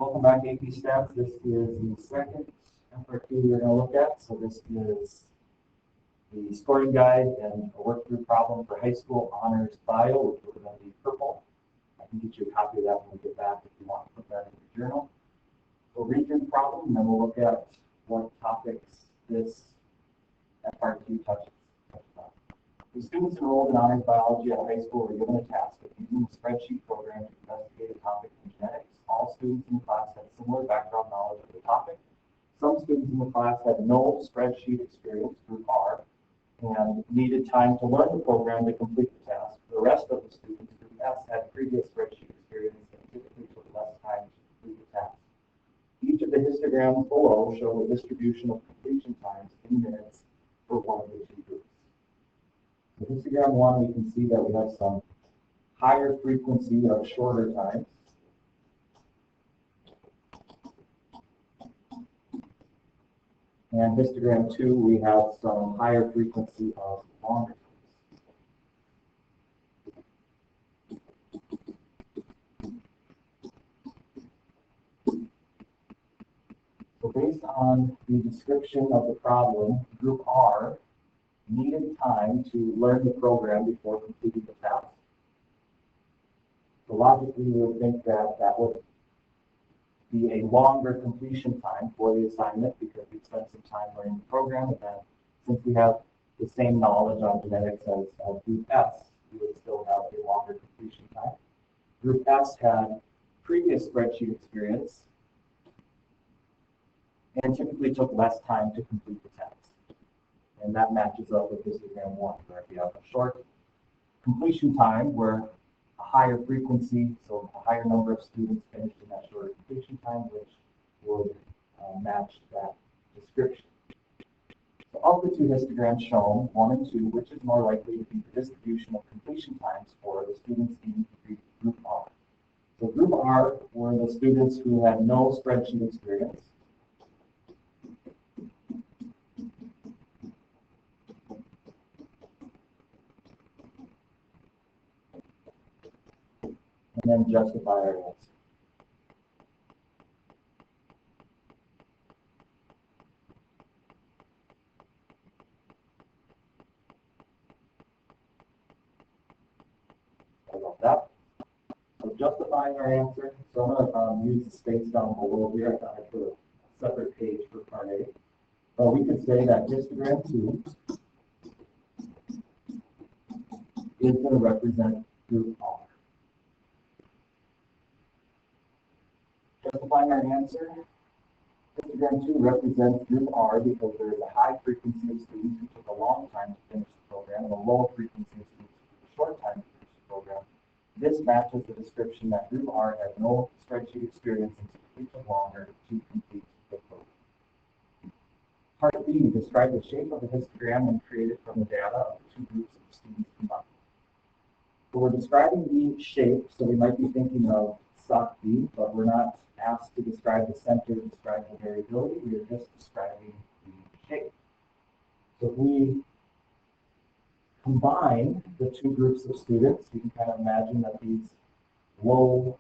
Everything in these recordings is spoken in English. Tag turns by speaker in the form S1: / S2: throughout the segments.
S1: Welcome back, AP Stats. This is the second FRQ we're going to look at. So this is the scoring guide and a work-through problem for high school honors bio, which is going to be purple. I can get you a copy of that when we get back if you want to put that in your journal. We'll read through the problem, and then we'll look at what topics this FRQ touches on. The students enrolled in honors biology at high school were given a task of using a spreadsheet program to investigate a topic in genetics. All students in the class had similar background knowledge of the topic. Some students in the class had no spreadsheet experience, group R, and needed time to learn the program to complete the task. The rest of the students, group S, had previous spreadsheet experience and typically took less time to complete the task. Each of the histograms below show the distribution of completion times in minutes for one of the two groups. In histogram 1, we can see that we have some higher frequency of shorter times. And histogram 2, we have some higher frequency of longer times. So based on the description of the problem, group R needed time to learn the program before completing the task. So logically, we would think that that would be a longer completion time for the assignment because we spent some time learning the program, and then since we have the same knowledge on genetics as Group S, we would still have a longer completion time. Group S had previous spreadsheet experience and typically took less time to complete the task. And that matches up with histogram 1, where we have a short completion time where a higher frequency, so a higher number of students finished in that shorter completion time, which would match that description. So of the two histograms shown, 1 and 2, which is more likely to be the distribution of completion times for the students in Group R? So Group R were the students who had no spreadsheet experience. And then justify our answer. Sorry about that. So justifying our answer, so I'm going to use the space down below here. I thought I'd put a separate page for part A. But we could say that histogram 2 is going to represent Group R. Justifying our answer, histogram 2 represents Group R because there is a high frequency of students who took a long time to finish the program and a low frequency of students who took a short time to finish the program. This matches the description that Group R had no spreadsheet experience and typically took longer to complete the program. Part B, describe the shape of the histogram and create it from the data of the two groups of students combined. So we're describing the shape, so we might be thinking of stock B, but we're not asked to describe the center, describe the variability. We are just describing the shape. So if we combine the two groups of students, you can kind of imagine that these low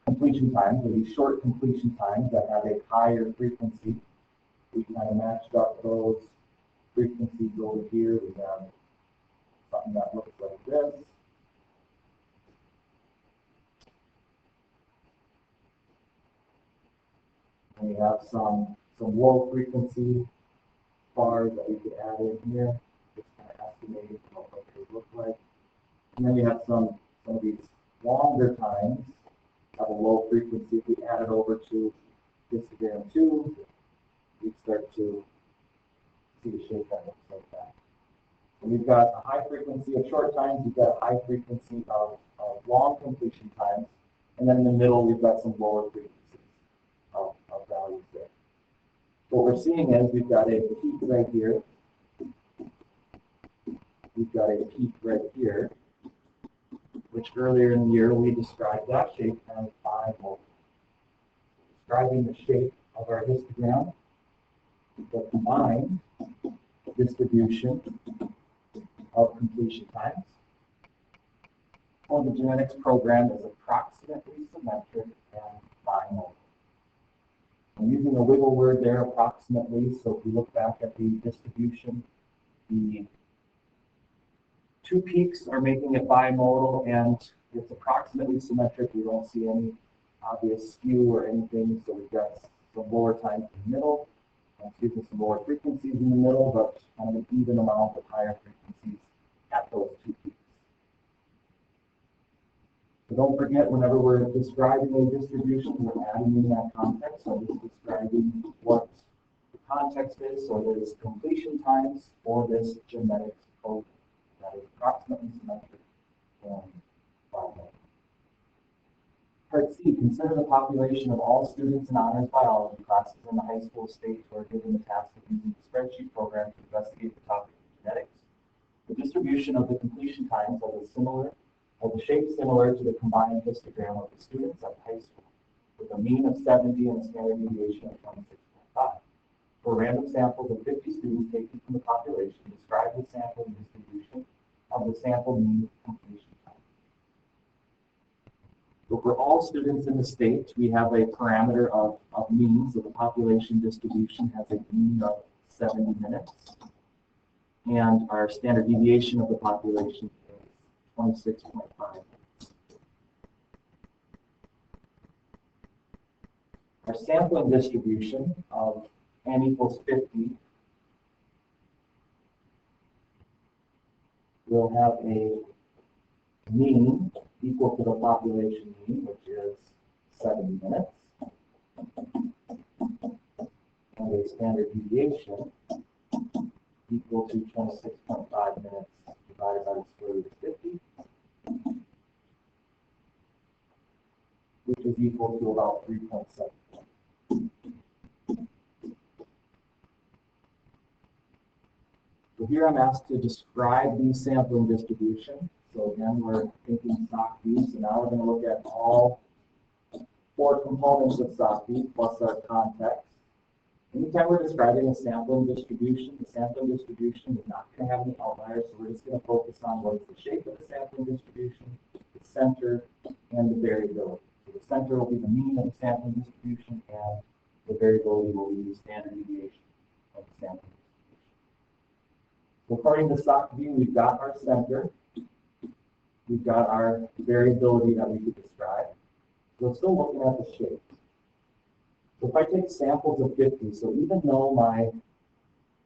S1: completion times, or these short completion times that have a higher frequency, we kind of matched up those frequencies over here. We have something that looks like this. And we have some low frequency bars that we could add in here, just kind of estimating what they would look like. And then we have some of these longer times have a low frequency. If we add it over to histogram 2, we start to see the shape that looks like that. So we've got a high frequency of short times, we've got a high frequency of long completion times, and then in the middle we've got some lower frequencies of values there. What we're seeing is we've got a peak right here. We've got a peak right here, which earlier in the year we described that shape as 5 volts. Describing the shape of our histogram, the combined distribution of completion times. Well, the genetics program is approximately symmetric and binary. using a wiggle word there, approximately. So if we look back at the distribution, the two peaks are making it bimodal, and it's approximately symmetric. We don't see any obvious skew or anything. So we've got some lower times in the middle, some lower frequencies in the middle, but kind of an even amount of higher frequencies at those two peaks. So don't forget, whenever we're describing a distribution, we're adding in that context. So I'm just describing what the context is. So there's completion times for this genetics code that is approximately symmetric and bimodal. Part C, consider the population of all students in honors biology classes in the high school state who are given the task of using the spreadsheet program to investigate the topic of genetics. The distribution of the completion times of the shape similar to the combined histogram of the students at high school, with a mean of 70 and a standard deviation of 26.5. For random samples of 50 students taken from the population, describe the sampling distribution of the sample mean completion time. So for all students in the state, we have a parameter of means. So the population distribution has a mean of 70 minutes. And our standard deviation of the population is 26.5. Our sampling distribution of n equals 50 will have a mean equal to the population mean, which is 70 minutes, and a standard deviation equal to 26.5 minutes divided by the square root of 50, which is equal to about 3.7. So here I'm asked to describe the sampling distribution. So again, we're thinking SOC-V. So now we're going to look at all 4 components of SOC-V plus our context. Anytime we're describing a sampling distribution, the sampling distribution is not going to have any outliers. So we're just going to focus on what is the shape of the sampling distribution, the center, and the variability. So the center will be the mean of the sampling distribution, and the variability will be the standard deviation of the sampling distribution. So according to SOC-V, we've got our center. We've got our variability that we could describe. We're still looking at the shape. So if I take samples of 50, so even though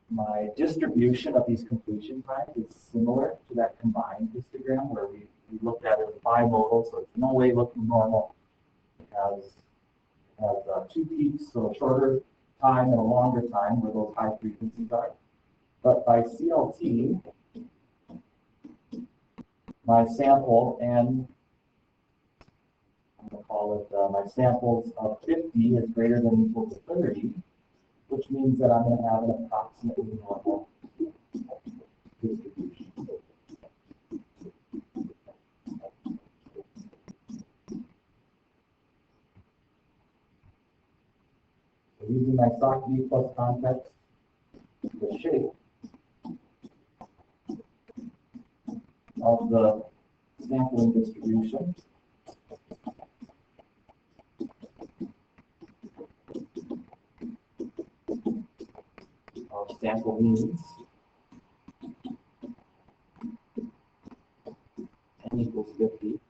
S1: my distribution of these completion times is similar to that combined histogram where we looked at it as bimodal, so it's no way looking normal. It has 2 peaks, so a shorter time and a longer time where those high frequencies are. But by CLT, my sample n, I'm going to call it my samples of 50 is greater than or equal to 30, which means that I'm going to have an approximately normal distribution. So using my SOC-V plus context, the shape of the sampling distribution of sample means n equals 50.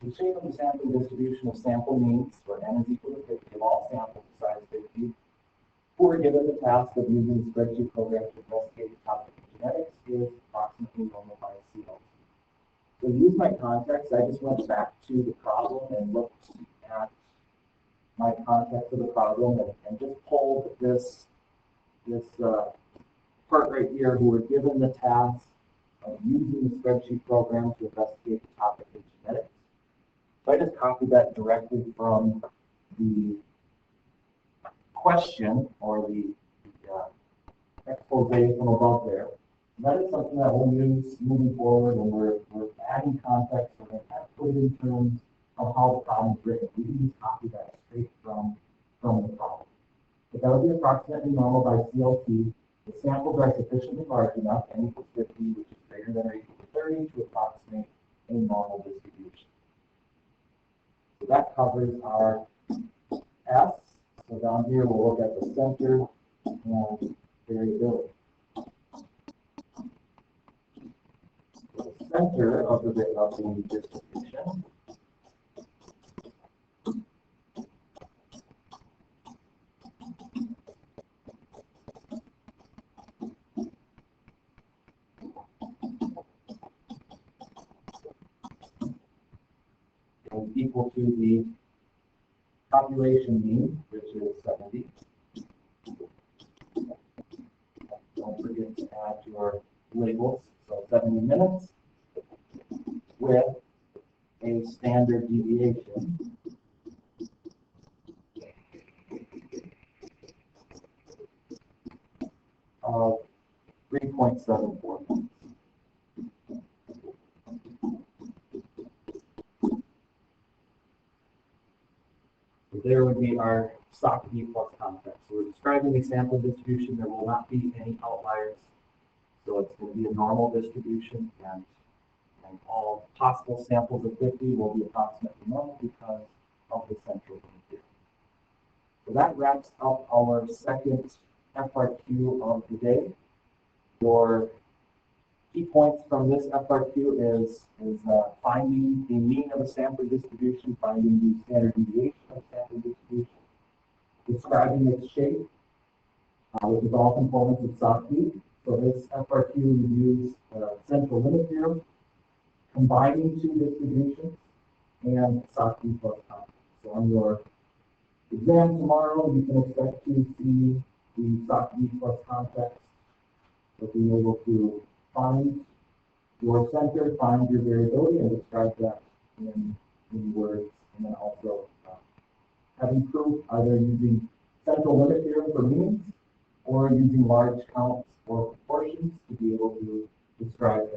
S1: The shape of the sampling distribution of sample means, where n is equal to 50 of all samples besides 50, who are given the task of using the spreadsheet program to investigate the topic of genetics, is approximately normal by CLT. So to use my context, I just went back to the problem and looked at my context of the problem and just pulled this part right here, who were given the task of using the spreadsheet program to investigate the topic of genetics. So I just copied that directly from the question or the expose from above there. And that is something that we'll use moving forward when we're adding context. We're going to kind of put it in terms of how the problem is written. We can just copy that straight from the problem. But that would be approximately normal by CLT. The samples are sufficiently large enough, n equals 50, which is greater than or equal to 30, to approximate a normal distribution. So that covers our S. So down here, we'll look at the center and variability. So the center of the distribution is equal to the population mean, which is 70. Don't forget to add your labels. So 70 minutes with a standard deviation of 3.74 points. So there would be our SOC V plus context. So we're describing a sample distribution. There will not be any outliers. So it's going to be a normal distribution, and all possible samples of 50 will be approximately normal because of the central limit here. So that wraps up our second FRQ of the day. Your key points from this FRQ is finding the mean of a sample distribution, finding the standard deviation of sample distribution, describing its shape, which is all components of SOC V. So this FRQ reviews central limit theorem, combining two distributions, and SOC V plus context. So on your exam tomorrow, you can expect to see the SOC V plus context, so being able to find your center, find your variability, and describe that in words, and then also having proof either using central limit theorem for means or using large counts or proportions to be able to describe